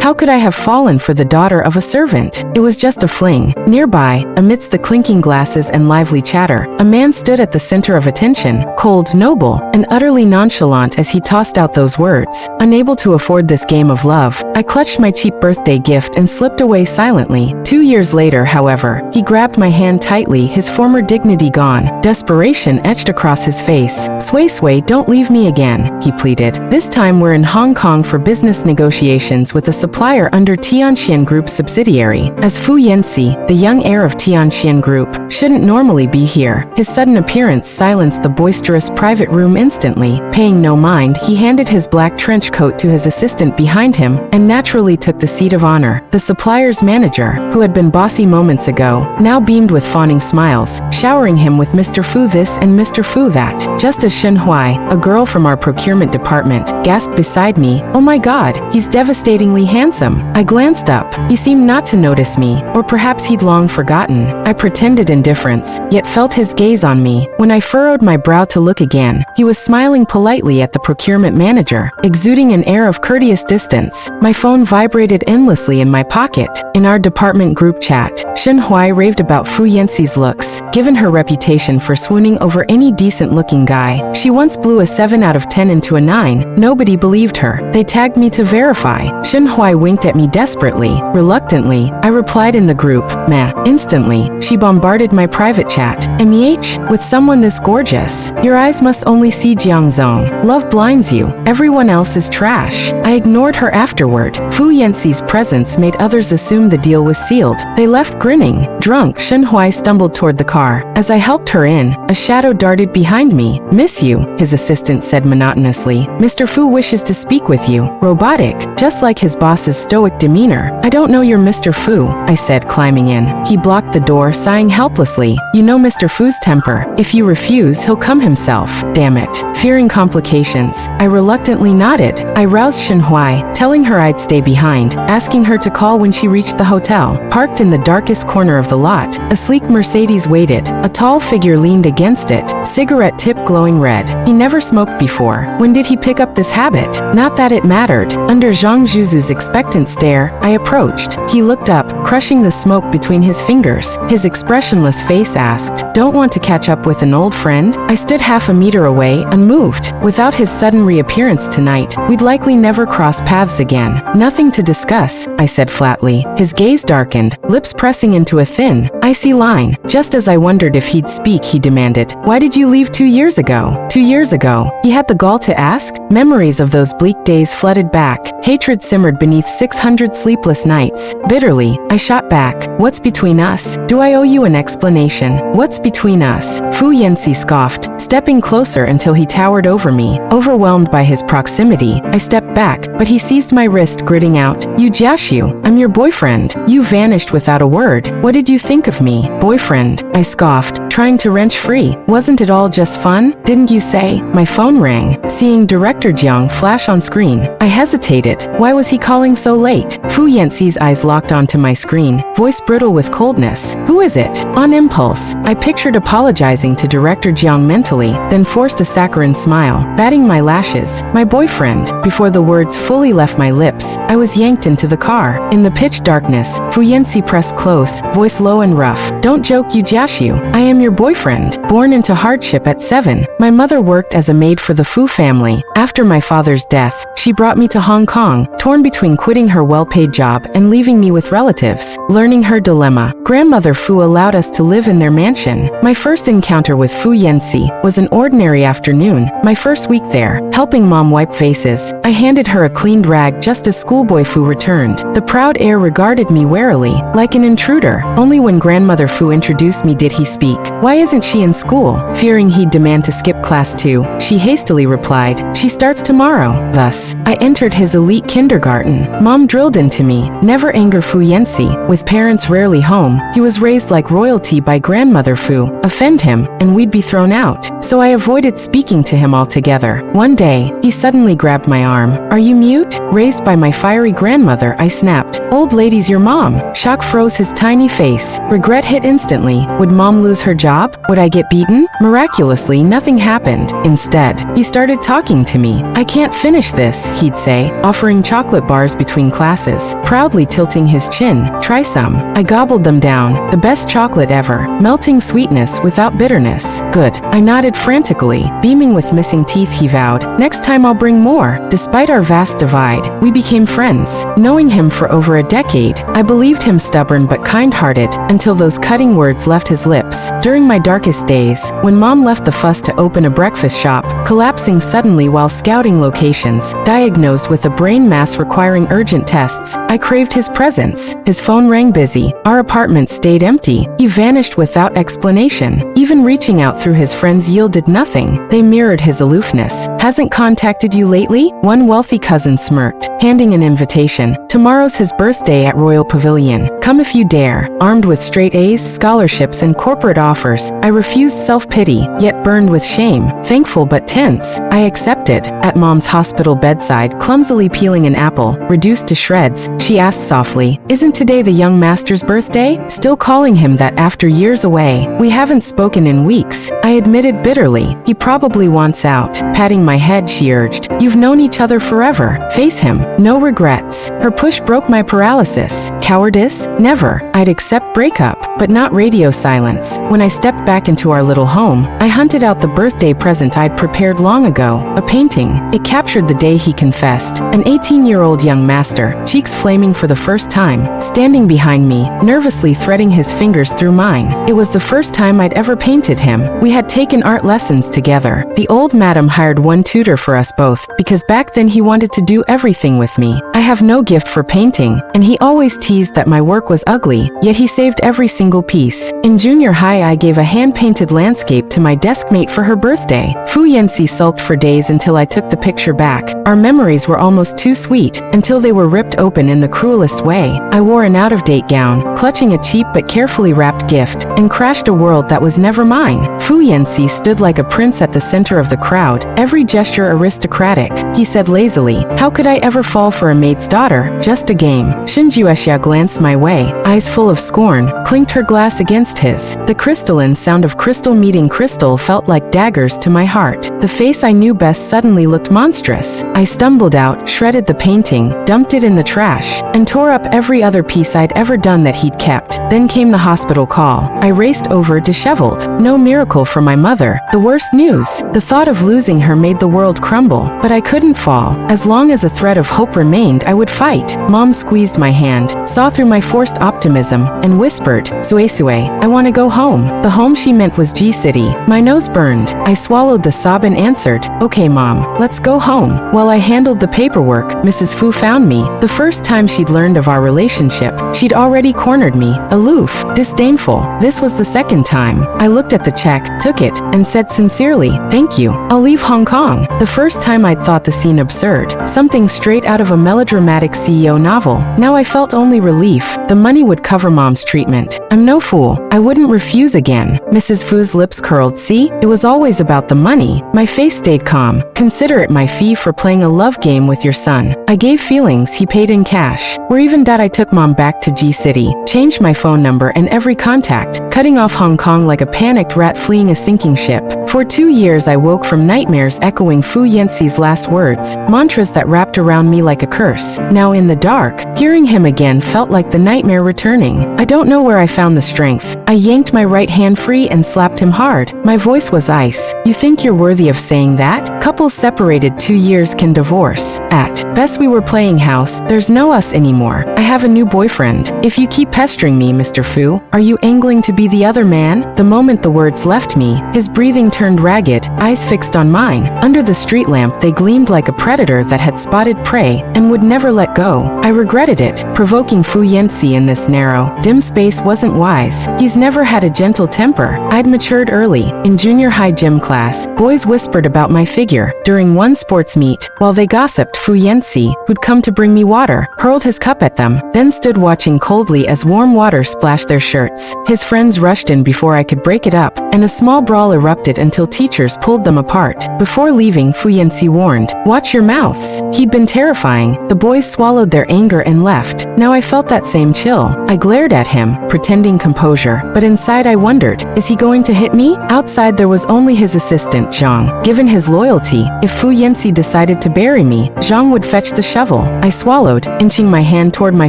How could I have fallen for the daughter of a servant? It was just a fling. Nearby, amidst the clinking glasses and lively chatter, a man stood at the center of attention, cold, noble, and utterly nonchalant as he tossed out those words. Unable to afford this game of love, I clutched my cheap birthday gift and slipped away silently. 2 years later, however, he grabbed my hand tightly, his former dignity gone, desperation etched across his face. "Sway Sway, don't leave me again," he pleaded. "This time we're in Hong Kong for business negotiations with a supplier under Tianxian Group subsidiary. As Fu Yanxi, the young heir of Tianxian Group, shouldn't normally be here." His sudden appearance silenced the boisterous private room instantly. Paying no mind, he handed his black trench coat to his assistant behind him and naturally took the seat of honor. The supplier's manager, who had been bossy moments ago, now beamed with fawning smiles, showering him with Mr. Fu this and Mr. Fu that. Just as Shen Huai, a girl from our procurement department, gasped beside me, "Oh my God, he's devastatingly handsome." I glanced up. He seemed not to notice me, or perhaps he'd long forgotten. I pretended indifference, yet felt his gaze on me. When I furrowed my brow to look again, he was smiling politely at the procurement manager, exuding an air of courteous distance. My phone vibrated endlessly in my pocket. In our department group chat, Shen Huai raved about Fu Yanxi's looks. Given her reputation for swooning over any decent-looking guy, she once blew a 7 out of 10 into a 9. Nobody believed her. They tagged me to verify. Shen Huai winked at me desperately. Reluctantly, I replied in the group, "Meh." Instantly, she bombarded my private chat. "MEH? With someone this gorgeous? Your eyes must only see Jiangzong. Love blinds you. Everyone else is trash." I ignored her afterward. Fu Yanxi's presence made others assume the deal was sealed. They left grinning. Drunk, Shen Huai stumbled toward the car. As I helped her in, a shadow darted behind me. "Miss you," his assistant said monotonously. "Mr. Fu wishes to speak with you." Robotic, just like his boss's stoic demeanor. "I don't know you're Mr. Fu," I said, climbing in. He blocked the door, sighing helplessly. "You know Mr. Fu's temper. If you refuse, he'll come himself." Damn it. Fearing complications, I reluctantly nodded. I roused Shen Huai, telling her I'd stay behind, asking her to call when she reached the hotel. Parked in the darkest corner of the lot, a sleek Mercedes waited. A tall figure leaned against it, cigarette tip glowing red. He never smoked before. When did he pick up this habit? Not that it mattered. Under Zhang Zhuzu's expectant stare, I approached. He looked up, crushing the smoke between his fingers. His expressionless face asked, "Don't want to catch up with an old friend?" I stood half a meter away, unmoved. Without his sudden reappearance tonight, we'd likely never cross paths again. "Nothing to discuss," I said flatly. His gaze darkened, lips pressing into a thin, icy line. Just as I wondered if he'd speak, he demanded, "Why did you leave 2 years ago?" 2 years ago? He had the gall to ask? Memories of those bleak days flooded back. Hatred simmered beneath 600 sleepless nights. Bitterly, I shot back, "What's between us? Do I owe you an explanation? What's between us?" Fu Yanxi scoffed, stepping closer until he towered over me. Overwhelmed by his proximity, I stepped back, but he seized my wrist, gritting out, "You Jiaxiu, I'm your boyfriend." You vanished without a word. What did you think of me? Boyfriend? I scoffed, trying to wrench free. Wasn't it all just fun? Didn't you say? My phone rang. Seeing Director Jiang flash on screen, I hesitated. Why was he calling so late? Fu Yanxi's eyes locked onto my screen, voice brittle with coldness. "Who is it?" On impulse, I pictured apologizing to Director Jiang mentally, then forced a saccharine smile, batting my lashes. "My boyfriend." Before the words fully left my lips, I was yanked into the car. In the pitch darkness, Fu Yanxi pressed close, voice low and rough. "Don't joke, you Jiaxiu. I am your boyfriend. Born into hardship at 7. My mother worked as a maid for the Fu family. After my father's death, she brought me to Hong Kong, torn between quitting her well-paid job and leaving me with relatives. Learning her dilemma, Grandmother Fu allowed us to live in their mansion. My first encounter with Fu Yanxi was an ordinary afternoon, my first week there, helping Mom wipe faces. I handed her a cleaned rag just as schoolboy Fu returned. The proud heir regarded me warily, like an intruder. Only when Grandmother Fu introduced me did he speak. "Why isn't she in school?" Fearing he'd demand to skip class 2, she hastily replied, "She starts tomorrow." Thus, I entered his elite kindergarten. Mom drilled into me, never anger Fu Yanxi. With parents rarely home, he was raised like royalty by Grandmother Fu. Offend him, and we'd be thrown out. so I avoided speaking to him altogether. One day, he suddenly grabbed my arm. "Are you mute?" Raised by my fiery grandmother, I snapped. "Old lady's your mom." Shock froze his tiny face. Regret hit instantly. Would mom lose her job? Would I get beaten? Miraculously, nothing happened. Instead, he started talking to me. "I can't finish this," he'd say, offering chocolate bars between classes, proudly tilting his chin. "Try some." I gobbled them down. The best chocolate ever. Melting sweetness without bitterness. "Good." I nodded frantically. Beaming with missing teeth, he vowed, "Next time I'll bring more." Despite our vast divide, we became friends. Knowing him for over a decade, I believed him stubborn but kind-hearted, until those cutting words left his lips. During my darkest days, when mom left the fuss to open a breakfast shop, collapsing suddenly while scouting locations, diagnosed with a brain mass requiring urgent tests, I craved his presence. His phone rang busy. Our apartment stayed empty. He vanished without explanation. Even reaching out through his friends yielded nothing. They mirrored his aloofness. "Hasn't contacted you lately?" One wealthy cousin smirked, handing an invitation. "Tomorrow's his birthday at Royal Pavilion. Come if you dare." Armed with straight A's, scholarships, and corporate offers, I refused self-pity, yet burned with shame. Thankful but tense, I accepted. At mom's hospital bedside, clumsily peeling an apple, reduced to shreds, she asked softly, "Isn't today the young master's birthday?" Still calling him that after years away. "We haven't spoken in weeks," I admitted bitterly. "He probably wants out." Patting my head, she urged, "You've known each other forever. Face him. No regrets." Her push broke my paralysis. Cowardice? Never. I'd accept breakup, but not radio silence. When I stepped back into our little home, I hunted out the birthday present I'd prepared long ago, a painting. It captured the day he confessed. An 18-year-old young master, cheeks flaming for the first time, standing behind me, nervously threading his fingers through mine. It was the first time I'd ever painted him. We had taken art lessons together. The old madam hired one tutor for us both, because back then he wanted to do everything with me. I have no gift for painting, and he always teased that my work was ugly, yet he saved every single piece. In junior high, I gave a hand-painted landscape to my deskmate for her birthday. Fu Yanxi sulked for days until I took the picture back. Our memories were almost too sweet, until they were ripped open in the cruelest way. I wore an out-of-date gown, clutching a cheap but carefully wrapped gift, and crashed a world that was never mine. Fu Yanxi stood like a prince at the center of the crowd, every gesture aristocratic. He said lazily, "How could I ever fall for a maid's daughter? Just a game." Shinjuexia glanced my way, eyes full of scorn, clinked her glass against his. The crystalline sound of crystal meeting crystal felt like daggers to my heart. The face I knew best suddenly looked monstrous. I stumbled out, shredded the painting, dumped it in the trash, and tore up every other piece I'd ever done that he'd kept. Then came the hospital call. I raced over, disheveled. No miracle for my mother. The worst news. The thought of losing her made the world crumble, but I couldn't fall. As long as a thread of hope remained, I would fight. Mom squeezed my hand, saw through my forced optimism, and whispered, "Suesue, I want to go home." The home she meant was G-City. My nose burned. I swallowed the sob and answered, "Okay, Mom, let's go home." While I handled the paperwork, Mrs. Fu found me. The first time she'd learned of our relationship, she'd already cornered me, aloof, disdainful. This was the second time. I looked at the check, took it, and said sincerely, "Thank you. I'll leave Hong Kong." The first time I'd thought the scene absurd, something straight out of a melodramatic CEO novel. Now I felt only relief. The money would cover Mom's treatment. I'm no fool. I wouldn't refuse again. Mrs. Fu's lips curled. "See? It was always about the money." My face stayed calm. "Consider it my fee for playing a love game with your son." I gave feelings, he paid in cash. We're even that I took Mom back to G-City, changed my phone number and every contact, cutting off Hong Kong like a panicked rat fleeing a sinking ship. For 2 years I woke from nightmares echoing Fu Yanxi's last words, mantras that wrapped around me like a curse. Now in the dark, hearing him again felt like the nightmare returning. I don't know where I found the strength. I yanked my right hand free and slapped him hard. My voice was ice. "You think you're worthy of saying that? Couples separated 2 years can divorce. At best we were playing house. There's no us anymore. I have a new boyfriend. If you keep pestering me, Mr. Fu, are you angling to be the other man?" The moment the words left me, his breathing turned ragged, eyes fixed on mine. Under the street lamp they gleamed like a predator that had spotted prey and would never let go. I regretted it. Provoking Fu Yanxi in this narrow, dim space wasn't wise. He's never had a gentle temper. I'd matured early. In junior high gym class, boys whispered about my figure. During one sports meet, while they gossiped, Fu Yanxi, who'd come to bring me water, hurled his cup cup at them, then stood watching coldly as warm water splashed their shirts. His friends rushed in before I could break it up, and a small brawl erupted until teachers pulled them apart. Before leaving, Fu Yanxi warned, "Watch your mouths." He'd been terrifying. The boys swallowed their anger and left. Now I felt that same chill. I glared at him, pretending composure, but inside I wondered, is he going to hit me? Outside there was only his assistant, Zhang. Given his loyalty, if Fu Yanxi decided to bury me, Zhang would fetch the shovel. I swallowed, inching my hand toward my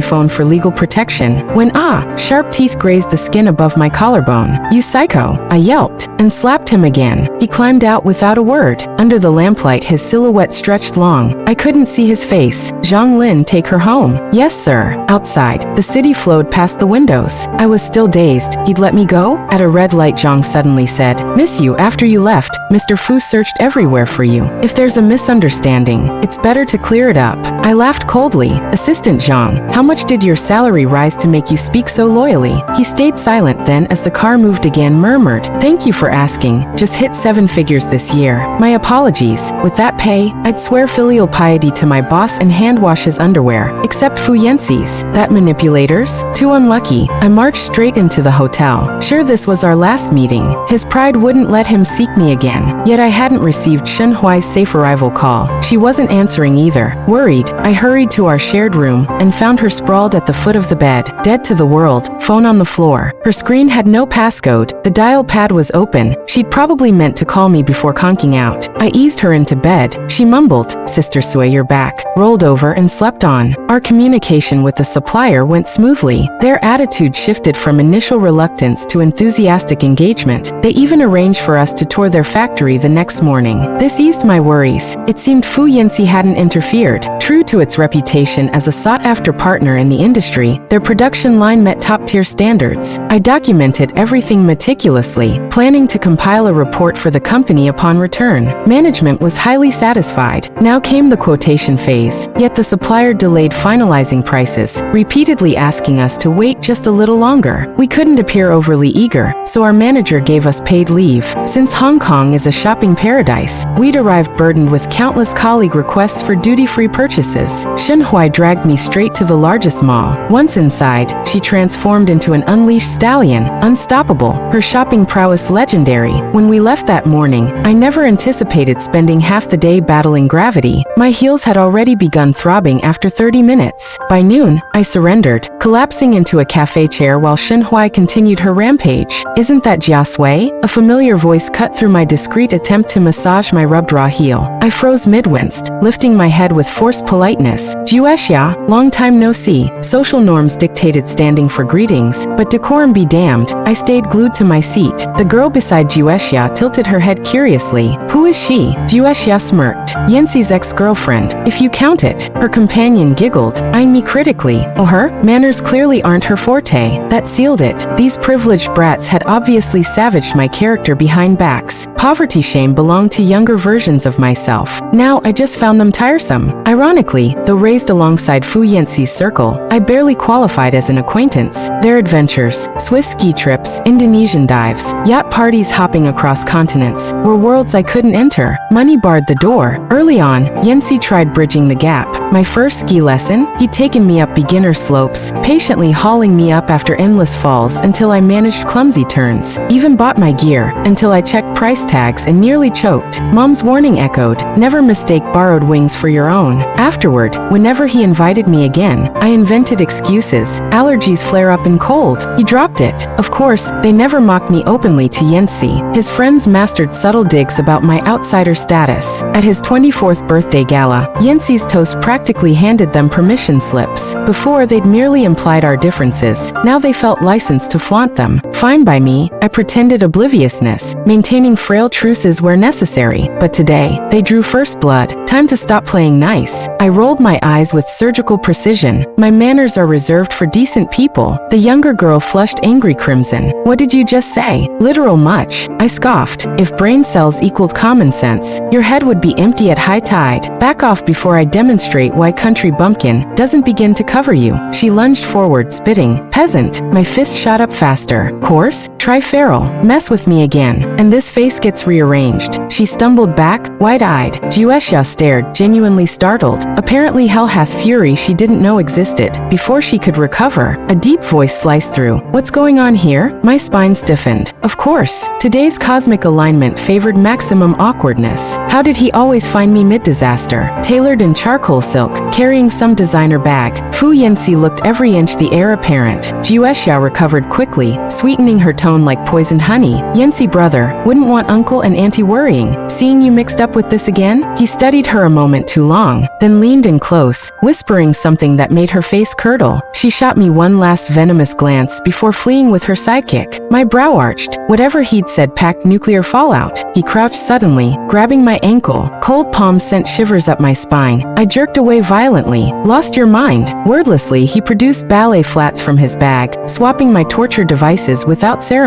phone for legal protection, when sharp teeth grazed the skin above my collarbone. "You psycho!" I yelped, and slapped him again. He climbed out without a word. Under the lamplight his silhouette stretched long. I couldn't see his face. "Zhang Lin, take her home." "Yes, sir." Outside, the city flowed past the windows. I was still dazed. He'd let me go? At a red light, Zhang suddenly said, "Miss you after you left. Mr. Fu searched everywhere for you. If there's a misunderstanding, it's better to clear it up." I laughed coldly. "Assistant Zhang, how much did your salary rise to make you speak so loyally?" He stayed silent, then as the car moved again murmured, "Thank you for asking. Just hit 7 figures this year." My apologies. With that pay, I'd swear filial piety to my boss and hand wash his underwear, except Fu Yanxi's. That manipulators? Too unlucky. I marched straight into the hotel. Sure, this was our last meeting. His pride wouldn't let him seek me again. Yet I hadn't received Shen Huai's safe arrival call. She wasn't answering either. Worried, I hurried to our shared room and found her sprawled at the foot of the bed, dead to the world, phone on the floor. Her screen had no passcode. The dial pad was open. She'd probably meant to call me before conking out. I eased her into bed. She mumbled, "Sister Sui, you're back," rolled over and slept on. Our communication with the supplier went smoothly. Their attitude shifted from initial reluctance to enthusiastic engagement. They even arranged for us to tour their factory the next morning. This eased my worries. It seemed Fu Yanxi hadn't interfered. True to its reputation as a sought-after partner in the industry, their production line met top-tier standards. I documented everything meticulously, planning to compile a report for the company upon return. Management was highly satisfied. Now came the quotation phase, yet the supplier delayed finalizing prices, repeatedly asking us to wait just a little longer. We couldn't appear overly eager, so our manager gave us paid leave. Since Hong Kong is a shopping paradise, we'd arrived burdened with countless colleague requests for duty-free purchases. Shen Huai dragged me straight to the largest mall. Once inside, she transformed into an unleashed stallion, unstoppable, her shopping prowess legendary. When we left that morning, I never anticipated spending half the day battling gravity. My heels had already begun throbbing after 30 minutes. By noon, I surrendered, collapsing into a cafe chair while Shen Huai continued her rampage. "Isn't that Jia Sui?" A familiar voice cut through my discreet attempt to massage my rubbed raw heel. I froze mid-winced, lifting my head with forced politeness. "Juexia, long time no see." Social norms dictated standing for greetings, but decorum be damned. I stayed glued to my seat. The girl beside Juexia tilted her head curiously. "Who is she?" Juexia smirked. "Yanxi's ex-girlfriend, if you count it." Her companion giggled, eyeing me critically. "Oh, her? Manners clearly aren't her forte." That sealed it. These privileged brats had obviously savaged my character behind backs. Poverty shame belonged to younger versions of myself. Now I just found them tiresome. Ironically, though raised alongside Fu Yanxi's circle, I barely qualified as an acquaintance. Their adventures, Swiss ski trips, Indonesian dives, yacht parties hopping across continents, were worlds I couldn't enter. Money barred the door. Early on, Yanxi tried bridging the gap. My first ski lesson, he'd taken me up beginner slopes, patiently hauling me up after endless falls until I managed clumsy turns. Even bought my gear, until I checked price tags and nearly choked. Mom's warning echoed, never mistake borrowed wings for your own. Afterward, whenever he invited me again, I invented excuses. Allergies flare up in cold. He dropped it. Of course, they never mocked me openly to Yanxi. His friends mastered subtle digs about my outsider status. At his 24th birthday gala, Yanxi's toast practically handed them permission slips. Before, they'd merely implied our differences. Now they felt licensed to flaunt them. Fine by me, I pretended obliviousness, maintaining frail truces where necessary. But today, they drew first blood. Time to stop playing nice. I rolled my eyes with surgical precision. My manners are reserved for decent people. The younger girl flushed angry crimson. "What did you just say?" "Literal much." I scoffed. "If brain cells equaled common sense, your head would be empty at high tide. Back off before I demonstrate why country bumpkin doesn't begin to cover you." She lunged forward, spitting. "Peasant." My fist shot up faster. "Coarse? Try feral, mess with me again, and this face gets rearranged. She stumbled back, wide-eyed. Juesha stared, genuinely startled. Apparently hell hath fury she didn't know existed. Before she could recover, a deep voice sliced through. What's going on here? My spine stiffened. Of course, today's cosmic alignment favored maximum awkwardness. How did he always find me mid-disaster? Tailored in charcoal silk, carrying some designer bag. Fu Yanxi looked every inch the heir apparent. Juesha recovered quickly, sweetening her tone like poisoned honey. Yanxi brother, wouldn't want uncle and auntie worrying. Seeing you mixed up with this again? He studied her a moment too long, then leaned in close, whispering something that made her face curdle. She shot me one last venomous glance before fleeing with her sidekick. My brow arched. Whatever he'd said packed nuclear fallout. He crouched suddenly, grabbing my ankle. Cold palms sent shivers up my spine. I jerked away violently. Lost your mind. Wordlessly, he produced ballet flats from his bag, swapping my torture devices without ceremony.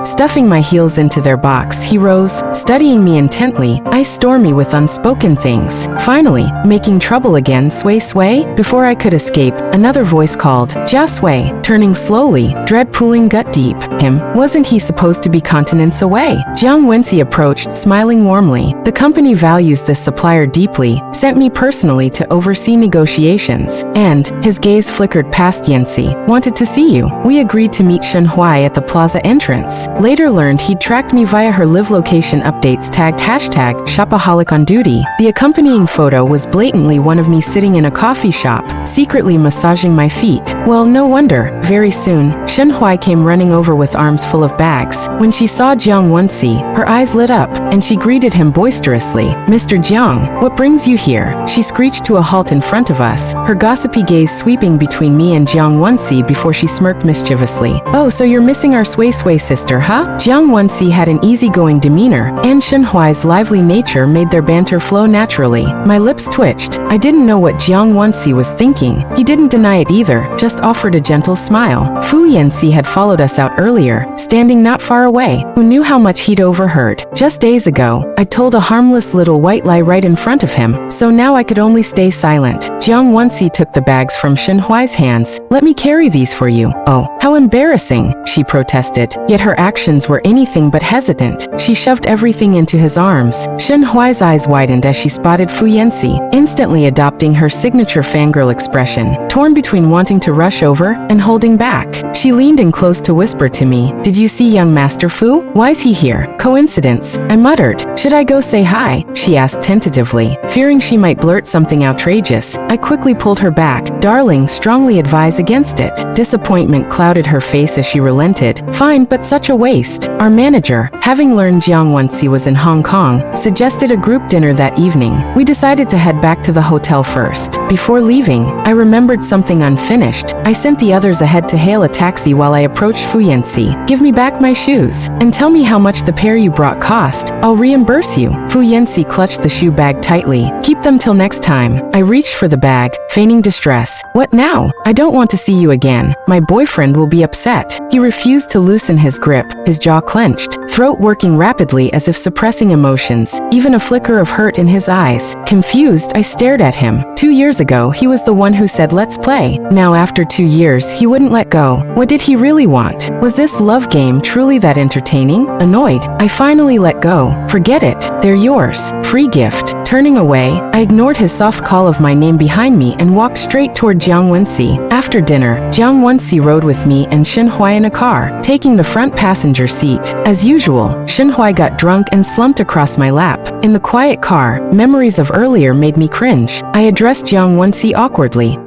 Stuffing my heels into their box, he rose, studying me intently, eyes stormy with unspoken things. Finally, making trouble again, sway sway? Before I could escape, another voice called, Jia sway. Turning slowly, dread pooling gut deep. Him, wasn't he supposed to be continents away? Jiang Wenxi approached, smiling warmly. The company values this supplier deeply, sent me personally to oversee negotiations. And, his gaze flickered past Yanxi, wanted to see you. We agreed to meet Shen Huai at the plaza entrance. Later learned he'd tracked me via her live location updates tagged hashtag shopaholic on duty. The accompanying photo was blatantly one of me sitting in a coffee shop, secretly massaging my feet. Well, no wonder. Very soon, Shen Huai came running over with arms full of bags. When she saw Jiang Wenxi, her eyes lit up, and she greeted him boisterously. Mr. Jiang, what brings you here? She screeched to a halt in front of us, her gossipy gaze sweeping between me and Jiang Wenxi before she smirked mischievously. Oh, so you're missing our sway sway sister, huh? Jiang Wenxi had an easygoing demeanor, and Shen Huai's lively nature made their banter flow naturally. My lips twitched. I didn't know what Jiang Wenxi was thinking. He didn't deny it either, just offered a gentle smile. Fu Yanxi had followed us out earlier, standing not far away. Who knew how much he'd overheard? Just days ago, I told a harmless little white lie right in front of him, so now I could only stay silent. Jiang Wenxi took the bags from Shen Huai's hands. Let me carry these for you. Oh, how embarrassing, she protested, yet her actions were anything but hesitant. She shoved everything into his arms. Shen Huai's eyes widened as she spotted Fu Yanxi, instantly adopting her signature fangirl expression, torn between wanting to rush over and holding back. She leaned in close to whisper to me, "Did you see young Master Fu? Why's he here?" "Coincidence," I muttered. "Should I go say hi?" she asked tentatively, fearing she might blurt something outrageous. I quickly pulled her back. "Darling, strongly advise against it." Disappointment clouded her face as she relented. "Fine, but such a waste." Our manager, having learned Jiang Wenxi was in Hong Kong, suggested a group dinner that evening. We decided to head back to the hotel first. Before leaving, I remembered something unfinished. I sent the others ahead to hail a taxi while I approached Fu Yanxi. "Give me back my shoes, and tell me how much the pair you brought cost. I'll reimburse you." Fu Yanxi clutched the shoe bag tightly. "Keep them till next time." I reached for the bag, feigning distress. "What now? I don't want to see you again. My boyfriend will be upset." He refused to loosen his grip, his jaw clenched, throat working rapidly as if suppressing emotions, even a flicker of hurt in his eyes. Confused, I stared at him. 2 years ago, he was the one who said let's play. Now after 2 years, he wouldn't let go. What did he really want? Was this love game truly that entertaining? Annoyed, I finally let go. "Forget it. They're yours. Free gift." Turning away, I ignored his soft call of my name behind me and walked straight toward Jiang Wenxi. After dinner, Jiang Wenxi rode with me and Shen Huai in a car, taking the front passenger seat. As usual, Shen Huai got drunk and slumped across my lap. In the quiet car, memories of earlier made me cringe. I addressed Jiang Wenxi awkwardly.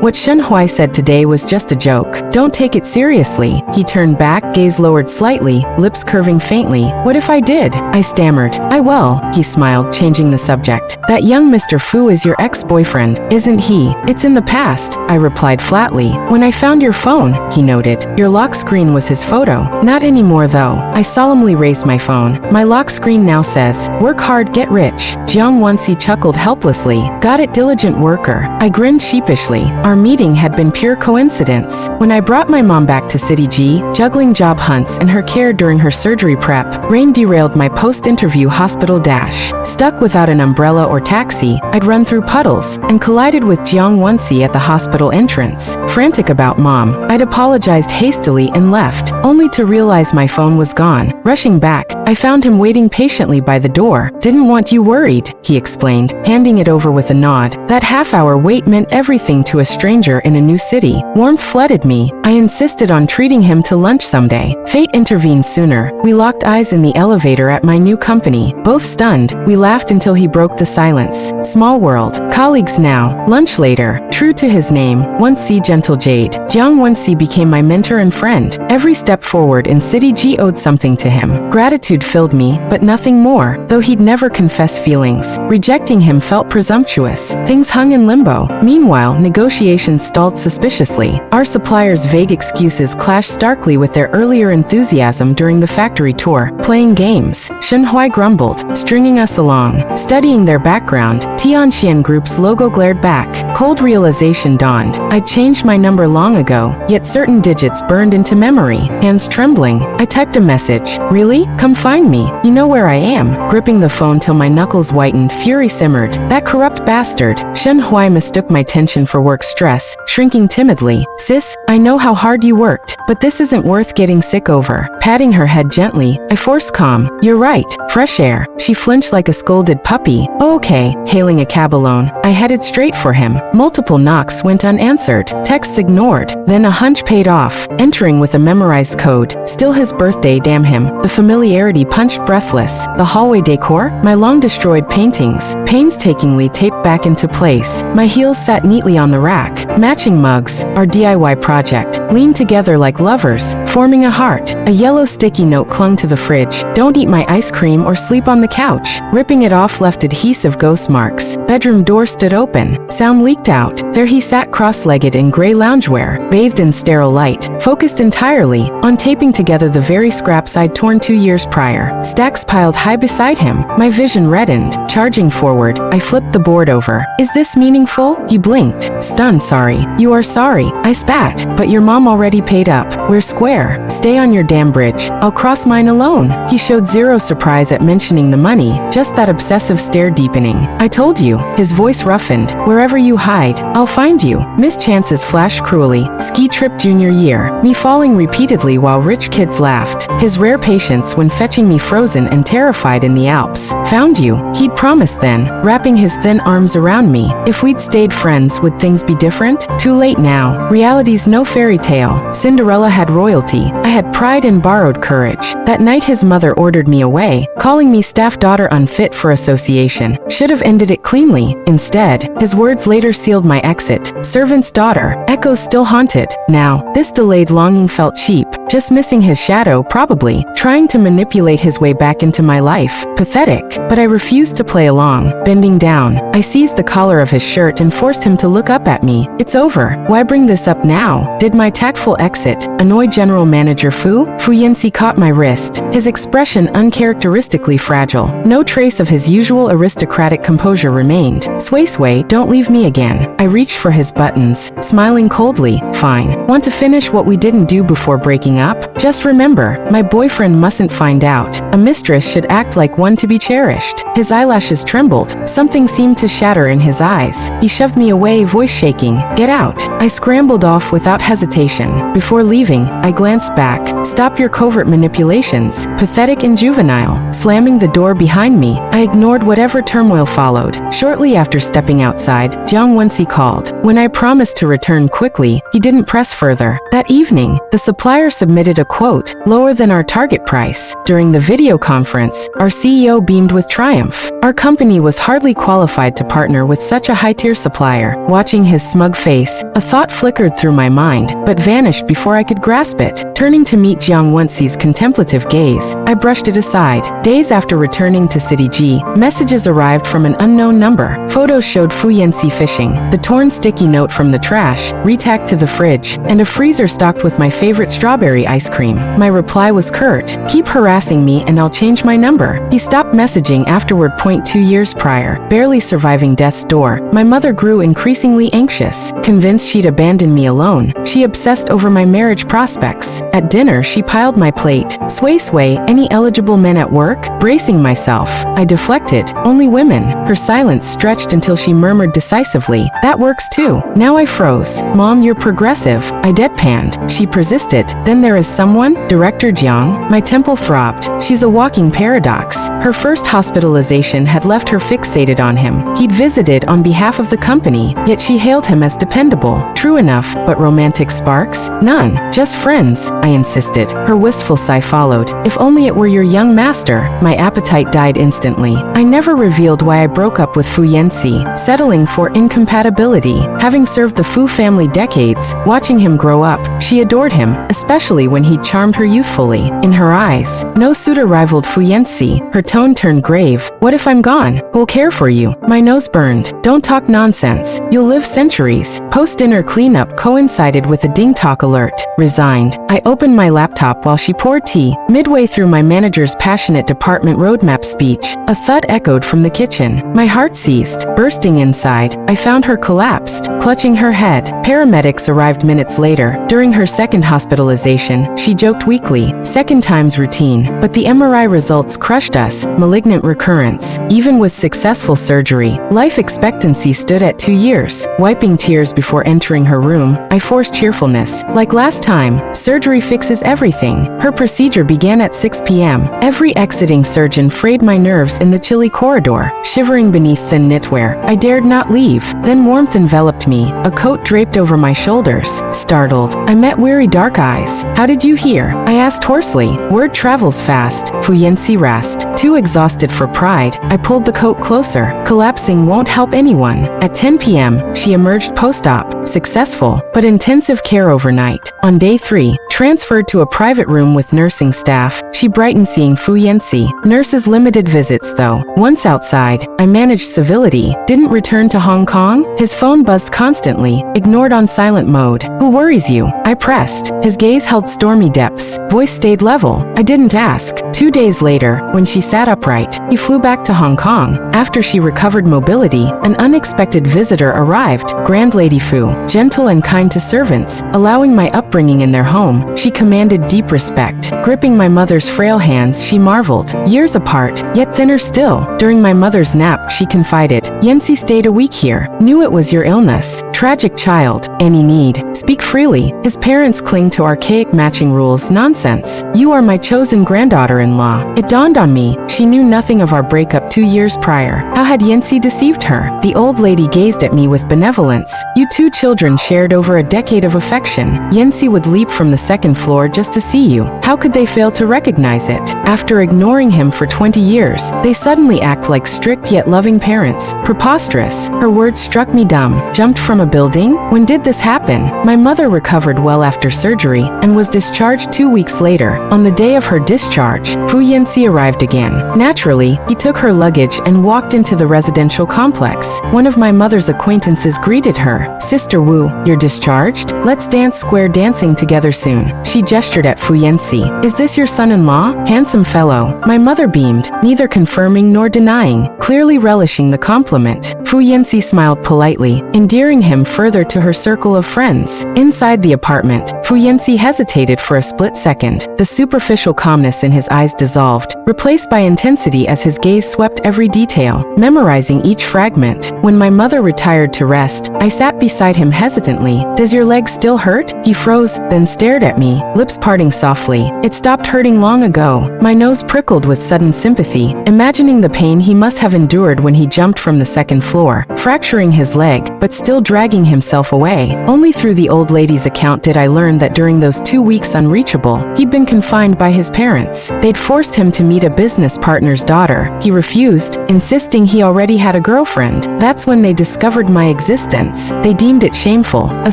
What Shen Huai said today was just a joke. Don't take it seriously." He turned back, gaze lowered slightly, lips curving faintly. "What if I did?" I stammered. "I will," he smiled, changing the subject. "That young Mr. Fu is your ex-boyfriend, isn't he?" "It's in the past," I replied flatly. "When I found your phone," he noted, "your lock screen was his photo." "Not anymore though." I solemnly raised my phone. My lock screen now says, "Work hard, get rich." Jiang Wenxi chuckled helplessly. "Got it, diligent worker." I grinned sheepishly. Our meeting had been pure coincidence. When I brought my mom back to City G, juggling job hunts and her care during her surgery prep, rain derailed my post-interview hospital dash. Stuck without an umbrella umbrella or taxi, I'd run through puddles and collided with Jiang Wenxi at the hospital entrance. Frantic about Mom, I'd apologized hastily and left, only to realize my phone was gone. Rushing back, I found him waiting patiently by the door. "Didn't want you worried," he explained, handing it over with a nod. That half-hour wait meant everything to a stranger in a new city. Warmth flooded me. I insisted on treating him to lunch someday. Fate intervened sooner. We locked eyes in the elevator at my new company. Both stunned, we laughed until he broke the silence. Small world. Colleagues now. Lunch later. True to his name, Wenxi Gentle Jade, Jiang Wenxi became my mentor and friend. Every step forward in City G owed something to him. Gratitude filled me, but nothing more, though he'd never confess feelings. Rejecting him felt presumptuous. Things hung in limbo. Meanwhile, negotiations stalled suspiciously. Our suppliers' vague excuses clashed starkly with their earlier enthusiasm during the factory tour. Playing games, Shenhui grumbled, stringing us along. Studying their background, Tianxian Group's logo glared back. Cold realization dawned. I'd changed my number long ago, yet certain digits burned into memory. Hands trembling, I typed a message. "Really? Come find me. You know where I am." Gripping the phone till my knuckles whitened, fury simmered. That corrupt bastard. Shenhui mistook my tension for work stress, shrinking timidly. "Sis, I know how hard you worked, but this isn't worth getting sick over." Patting her head gently, I forced calm. "You're right. Fresh air." She flinched like a scolded puppy. "Oh, okay." Hailing a cab alone, I headed straight for him. Multiple knocks went unanswered. Texts ignored. Then a hunch paid off. Entering with a memorized code. Still his birthday, damn him. The familiarity punched breathless. The hallway decor? My long-destroyed paintings, painstakingly taped back into place. My heels sat neatly on the rack. Matching mugs, our DIY project, leaned together like lovers, forming a heart. A yellow sticky note clung to the fridge. "Don't eat my ice cream or sleep on the couch." Ripping it off left adhesive ghost marks. Bedroom door stood open. Sound leaked out. There he sat cross-legged in gray loungewear, bathed in sterile light, focused entirely on taping together the very scraps I'd torn 2 years prior. Stacks piled high beside him. My vision reddened. Charging forward, I flipped the board over. "Is this meaningful?" He blinked. Stunned, "Sorry." "You are sorry." I spat. "But your mom already paid up. We're square. Stay on your damn bridge. I'll cross mine alone." He showed zero surprise at mentioning the money, just that obsessive stare deepening. "I told you." His voice roughened. "Wherever you hide, I'll find you." Missed chances flashed cruelly. Ski trip junior year. Me falling repeatedly while rich kids laughed. His rare patience when fetching me frozen and terrified in the Alps. "Found you." He'd promised then, wrapping his thin arms around me. If we'd stayed friends, would things be different? Too late now. Reality's no fairy tale. Cinderella had royalty. I had pride and borrowed courage. That night his mother ordered me away, calling me staff daughter unfit for association. Should have ended it cleanly. Instead, his words later sealed my exit. Servant's daughter. Echoes still haunted. Now, this delayed longing felt cheap. Just missing his shadow, probably. Trying to manipulate his way back into my life. Pathetic. But I refused to play along. Bending down, I seized the collar of his shirt and forced him to look up at me. "It's over. Why bring this up now?" Did my tactful exit annoy General Manager Fu? Fu Yanxi caught my wrist. His expression uncharacteristically fragile. No trace of his usual aristocratic composure remained. Sway, don't leave me again." I reached for his buttons, smiling coldly. "Fine. Want to finish what we didn't do before breaking up? Just remember, my boyfriend mustn't find out. A mistress should act like one to be cherished." His eyelashes trembled. Something seemed to shatter in his eyes. He shoved me away, voice shaking. "Get out." I scrambled off without hesitation. Before leaving, I glanced back. "Stop your covert manipulations. Pathetic and juvenile." Slamming the door behind me, I ignored whatever turmoil followed. Shortly after stepping outside, Jiang Wenxi called. When I promised to return quickly, he didn't press further. That evening, the supplier submitted a quote, lower than our target price. During the video conference, our CEO beamed with triumph. Our company was hardly qualified to partner with such a high-tier supplier. Watching his smug face, a thought flickered through my mind, but vanished before I could grasp it. Turning to meet Jiang Wenxi's contemplative gaze, I brushed it aside. Days after returning to City G, messages arrived from an unknown number. Photos showed Fu Yanxi fishing, the torn sticky note from the trash, retacked to the fridge, and a freezer stocked with my favorite strawberry ice cream. My reply was curt, "Keep harassing me and I'll change my number." He stopped messaging after afterward. 2 years prior, barely surviving death's door, my mother grew increasingly anxious, convinced she'd abandon me alone. She obsessed over my marriage prospects. At dinner, she piled my plate. Sway, sway, any eligible men at work? Bracing myself, I deflected. Only women. Her silence stretched until she murmured decisively, that works too. Now I froze. Mom, you're progressive. I deadpanned. She persisted. Then there is someone? Director Jiang? My temple throbbed. She's a walking paradox. Her first hospitalization had left her fixated on him. He'd visited on behalf of the company, yet she hailed him as dependable. True enough, but romantic sparks? None. Just friends, I insisted. Her wistful sigh followed. If only it were your young master. My appetite died instantly. I never revealed why I broke up with Fu Yanxi, settling for incompatibility. Having served the Fu family decades, watching him grow up, she adored him, especially when he charmed her youthfully. In her eyes, no suitor rivaled Fu Yanxi. Her tone turned grave. What if I'm gone? Who'll care for you? My nose burned. Don't talk nonsense. You'll live centuries. Post-dinner cleanup coincided with a ding-talk alert. Resigned. I opened my laptop while she poured tea. Midway through my manager's passionate department roadmap speech, a thud echoed from the kitchen. My heart ceased. Bursting inside, I found her collapsed, clutching her head. Paramedics arrived minutes later. During her second hospitalization, she joked weakly, second time's routine. But the MRI results crushed us. Malignant recurrence. Even with successful surgery, life expectancy stood at 2 years. Wiping tears before entering her room, I forced cheerfulness. Like last time, surgery fixes everything. Her procedure began at 6 p.m. Every exiting surgeon frayed my nerves in the chilly corridor. Shivering beneath thin knitwear, I dared not leave. Then warmth enveloped me, a coat draped over my shoulders. Startled, I met weary dark eyes. How did you hear? I asked hoarsely. Word travels fast, Fu Yanxi rasped. Too exhausted for pride, I pulled the coat closer. Collapsing won't help anyone. At 10 p.m., she emerged post-op, successful, but intensive care overnight. On day 3, transferred to a private room with nursing staff, she brightened seeing Fu Yanxi. Nurses limited visits though. Once outside, I managed civility. Didn't return to Hong Kong? His phone buzzed constantly, ignored on silent mode. Who worries you? I pressed. His gaze held stormy depths. Voice stayed level. I didn't ask. 2 days later, when she sat upright, he flew back to Hong Kong. After she recovered mobility, an unexpected visitor arrived. Grand Lady Fu, gentle and kind to servants, allowing my upbringing in their home, she commanded deep respect. Gripping my mother's frail hands, she marveled. Years apart, yet thinner still. During my mother's nap, she confided, Yanxi stayed a week here. Knew it was your illness. Tragic child. Any need. Speak freely. His parents cling to archaic matching rules. Nonsense. You are my chosen granddaughter-in-law. It dawned on me, she knew nothing of our breakup 2 years prior. How had Yanxi deceived her? The old lady gazed at me with benevolence. You two children shared over a decade of affection. Yanxi would leap from the second floor just to see you. How could they fail to recognize it? After ignoring him for 20 years, they suddenly act like strict yet loving parents. Preposterous. Her words struck me dumb. Jumped from a building? When did this happen? My mother recovered well after surgery and was discharged 2 weeks later. On the day of her discharge, Fu Yanxi arrived again. Naturally, he took her luggage and walked into the residential complex. One of my mother's acquaintances greeted her. Sister Wu, you're discharged? Let's dance square dancing together soon. She gestured at Fu Yanxi. Is this your son-in-law? Handsome fellow. My mother beamed, neither confirming nor denying, clearly relishing the compliment. Fu Yanxi smiled politely, endearing him further to her circle of friends. Inside the apartment, Fu Yanxi hesitated for a split second. The superficial calmness in his eyes dissolved, replaced by intensity as his gaze swept every detail, memorizing each fragment. When my mother retired to rest, I sat beside him hesitantly. Does your leg still hurt? He froze, then stared at me, lips parting softly. It stopped hurting long ago. My nose prickled with sudden sympathy, imagining the pain he must have endured when he jumped from the second floor, fracturing his leg, but still dragging himself away. Only through the old lady's account did I learn that during those 2 weeks unreachable, he'd been confined by his parents. They'd forced him to meet a business partner's daughter. He refused, insisting he already had a girlfriend. That's when they discovered my existence. They deemed it shameful. A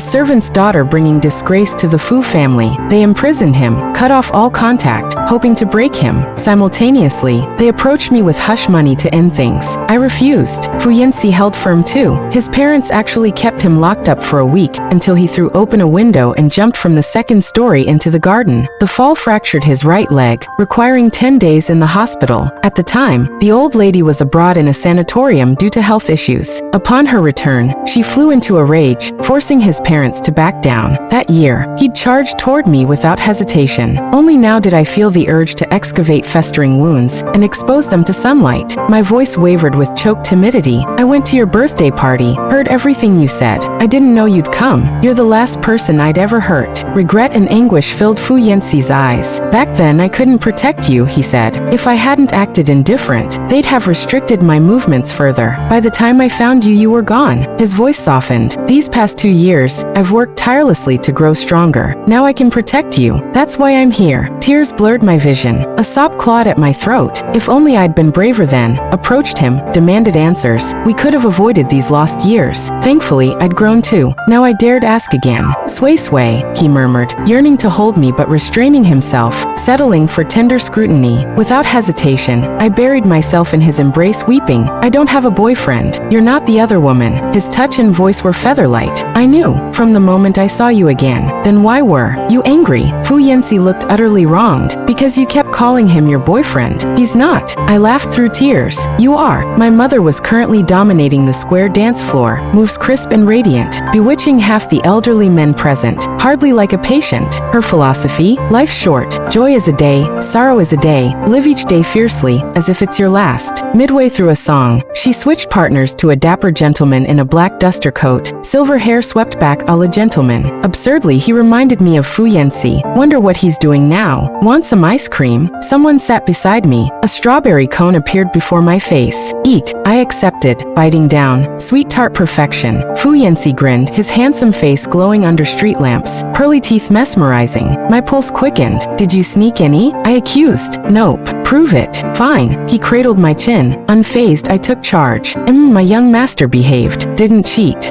servant's daughter bringing disgrace to the Fu family. They imprisoned him, cut off all contact, hoping to break him. Simultaneously, they approached me with hush money to end things. I refused. Fu Yanxi held firm too. His parents actually kept him locked up for a week until he threw open a window and jumped from the second story into the garden. The fall fractured his right leg, requiring 10 days in the hospital. At the time, the old lady was abroad in a sanatorium due to health issues. Upon her return, she flew into a rage, forcing his parents to back down. That year, he'd charged toward me without hesitation. Only now did I feel the urge to excavate festering wounds and expose them to sunlight. My voice wavered with choked timidity. I went to your birthday party, heard everything you said. I didn't know you'd come. You're the last person I'd ever hurt. Regret and anguish filled Fu Yanxi's eyes. Back then, I couldn't protect you, he said. If I hadn't acted indifferent, they'd have restricted my movements further. By the time I found you, you were gone. His voice softened. These past 2 years, I've worked tirelessly to grow stronger. Now I can protect you. That's why I'm here. Tears blurred my vision. A sob clawed at my throat. If only I'd been braver then. Approached him, demanded answers. We could have avoided these lost years. Thankfully, I'd grown too. Now I dared ask again. Sway, sway, he murmured, yearning to hold me but restraining himself, settling for tender scrutiny. Without hesitation, I buried myself in his embrace, weeping. I don't have a boyfriend. You're not the other woman. His touch and voice were featherlight. I knew, from the moment I saw you again. Then why were you angry? Fu Yanxi looked utterly wronged. Because you kept calling him your boyfriend. He's not. I laughed through tears. You are. My mother was currently dominating the square dance floor, moves crisp and radiant, bewitching half the elderly men present, hardly like a patient. Her philosophy? Life's short. Joy is a day, sorrow is a day. Live each day fiercely, as if it's your last. Midway through a song, she switched partners to a dapper gentleman in a black duster coat, silver hair swept back a la gentleman. Absurdly, he reminded me of Fu Yanxi. Wonder what he's doing now. Want some ice cream? Someone sat beside me. A strawberry cone appeared before my face. Eat. I accepted, biting down. Sweet tart perfection. Fu Yanxi grinned, his handsome face glowing under street lamps, pearly teeth mesmerizing. My pulse quickened. Did you sneak any? I accused. Nope. Prove it. Fine. He cradled my chin. Unfazed, I took charge. My young master behaved. Didn't cheat.